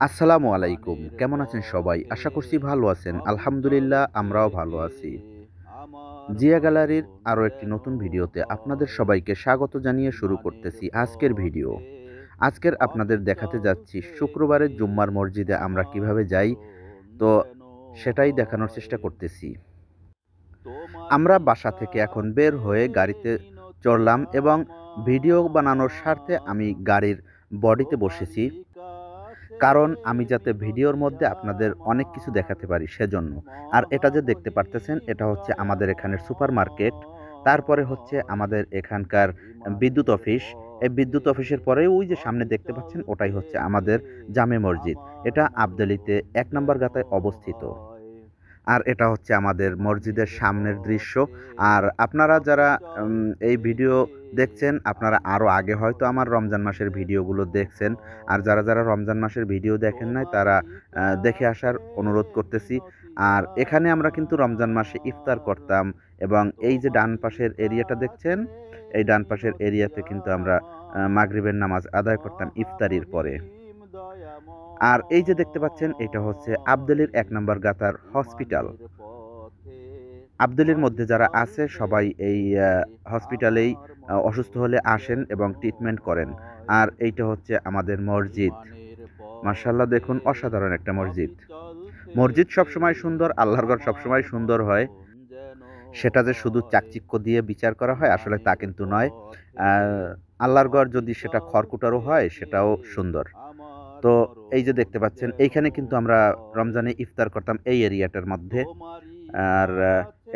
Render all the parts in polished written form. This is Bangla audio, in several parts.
আসসালামু আলাইকুম। কেমন আছেন সবাই? আশা করছি ভালো আছেন। আলহামদুলিল্লাহ আমরাও ভালো আছি। জিয়া গ্যালারির আরও একটি নতুন ভিডিওতে আপনাদের সবাইকে স্বাগত জানিয়ে শুরু করতেছি আজকের ভিডিও। আজকের আপনাদের দেখাতে যাচ্ছি শুক্রবারের জুম্মার মসজিদে আমরা কিভাবে যাই, তো সেটাই দেখানোর চেষ্টা করতেছি। আমরা বাসা থেকে এখন বের হয়ে গাড়িতে চড়লাম এবং ভিডিও বানানোর স্বার্থে আমি গাড়ির বডিতে বসেছি। কারণ আমি যাতে ভিডিওর মধ্যে আপনাদের অনেক কিছু দেখাতে পারি সেজন্য। আর এটা যে দেখতে পারতেছেন এটা হচ্ছে আমাদের এখানের সুপারমার্কেট। তারপরে হচ্ছে আমাদের এখানকার বিদ্যুৎ অফিস। এই বিদ্যুৎ অফিসের পরে ওই যে সামনে দেখতে পাচ্ছেন ওটাই হচ্ছে আমাদের জামে মসজিদ। এটা আবদালিতে ১ নম্বর গাতায় অবস্থিত। আর এটা হচ্ছে আমাদের মসজিদের সামনের দৃশ্য। আর আপনারা যারা এই ভিডিও দেখছেন, আপনারা আরও আগে হয়তো আমার রমজান মাসের ভিডিওগুলো দেখছেন। আর যারা রমজান মাসের ভিডিও দেখেন নাই তারা দেখে আসার অনুরোধ করতেছি। আর এখানে আমরা কিন্তু রমজান মাসে ইফতার করতাম এবং এই যে ডান পাশের এরিয়াটা দেখছেন, এই ডান পাশের এরিয়াতে কিন্তু আমরা মাগরিবের নামাজ আদায় করতাম ইফতারির পরে। আর এই যে দেখতে পাচ্ছেন এটা হচ্ছে আবদুলির ১ নম্বর গাতার হসপিটাল। আবদুলির মধ্যে যারা আছে সবাই এই হসপিটালেই অসুস্থ হলে আসেন এবং ট্রিটমেন্ট করেন। আর এইটা হচ্ছে আমাদের মসজিদ। মাশাআল্লাহ, দেখুন অসাধারণ একটা মসজিদ। মসজিদ সবসময় সুন্দর, আল্লাহর ঘর সবসময় সুন্দর হয়। সেটা যে শুধু চাকচিক্য দিয়ে বিচার করা হয় আসলে তা কিন্তু নয়। আল্লাহর ঘর যদি সেটা খড়কুটারও হয় সেটাও সুন্দর। তো এই যে দেখতে পাচ্ছেন এইখানে কিন্তু আমরা রমজানে ইফতার করতাম এই এরিয়াটার মধ্যে। আর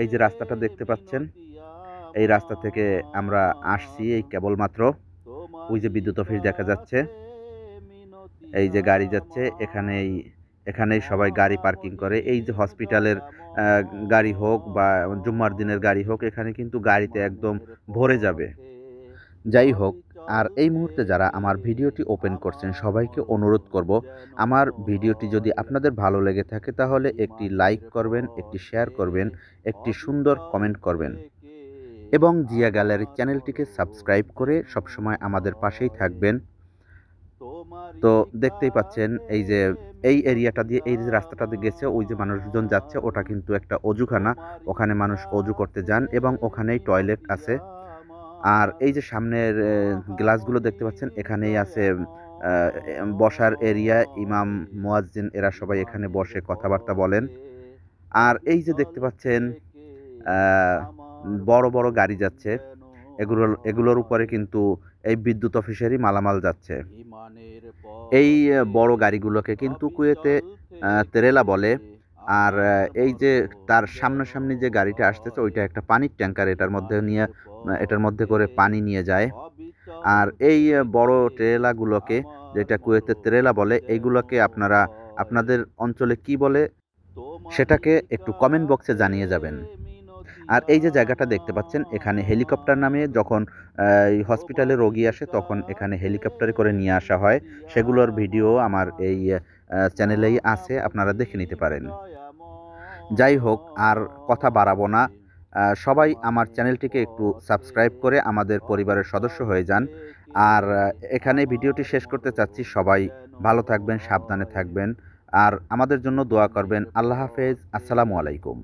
এই যে রাস্তাটা দেখতে পাচ্ছেন, এই রাস্তা থেকে আমরা আসছি এই কেবলমাত্র। ওই যে বিদ্যুৎ অফিস দেখা যাচ্ছে, এই যে গাড়ি যাচ্ছে এখানেই সবাই গাড়ি পার্কিং করে। এই যে হসপিটালের গাড়ি হোক বা জুম্মার দিনের গাড়ি হোক, এখানে কিন্তু গাড়িতে একদম ভরে যাবে। যাই হোক, আর এই মুহূর্তে যারা আমার ভিডিওটি ওপেন করছেন সবাইকে অনুরোধ করব, আমার ভিডিওটি যদি আপনাদের ভালো লেগে থাকে তাহলে একটি লাইক করবেন, একটি শেয়ার করবেন, একটি সুন্দর কমেন্ট করবেন এবং জিয়া গ্যালারি চ্যানেলটিকে সাবস্ক্রাইব করে সবসময় আমাদের পাশেই থাকবেন। তো দেখতেই পাচ্ছেন এই যে এই এরিয়াটা দিয়ে এই যে রাস্তাটা দিয়ে গেছে ওই যে মানুষজন যাচ্ছে ওটা কিন্তু একটা অজুখানা। ওখানে মানুষ অজু করতে যান এবং ওখানেই টয়লেট আছে। আর এই যে সামনের গ্লাসগুলো দেখতে পাচ্ছেন এখানেই আছে বসার এরিয়া। ইমাম, মুয়াজ্জিন এরা সবাই এখানে বসে কথাবার্তা বলেন। আর এই যে দেখতে পাচ্ছেন বড় বড় গাড়ি যাচ্ছে, এগুলোর উপরে কিন্তু এই বিদ্যুৎ অফিসেরই মালামাল যাচ্ছে। এই বড় গাড়িগুলোকে কিন্তু কুয়েতে তেরেলা বলে। আর এই যে তার সামনাসামনি যে গাড়িটা আসতেছে ওইটা একটা পানির ট্যাঙ্কার, এটার মধ্যে করে পানি নিয়ে যায়। আর এই বড় ট্রেলাগুলোকে, যেটা কুয়েতে তেরেলা বলে, এইগুলোকে আপনারা আপনাদের অঞ্চলে কি বলে সেটাকে একটু কমেন্ট বক্সে জানিয়ে যাবেন। আর এই যে জায়গাটা দেখতে পাচ্ছেন এখানে হেলিকপ্টার নামে যখন এই হসপিটালে রোগী আসে তখন এখানে হেলিকপ্টারে করে নিয়ে আসা হয়। সেগুলোর ভিডিও আমার এই চ্যানেলেই আছে, আপনারা দেখে নিতে পারেন। যাই হোক, আর কথা বাড়াবো না। সবাই আমার চ্যানেলটিকে একটু সাবস্ক্রাইব করে আমাদের পরিবারের সদস্য হয়ে যান। আর এখানে ভিডিওটি শেষ করতে চাচ্ছি। সবাই ভালো থাকবেন, সাবধানে থাকবেন আর আমাদের জন্য দোয়া করবেন। আল্লাহ হাফেজ। আসসালামু আলাইকুম।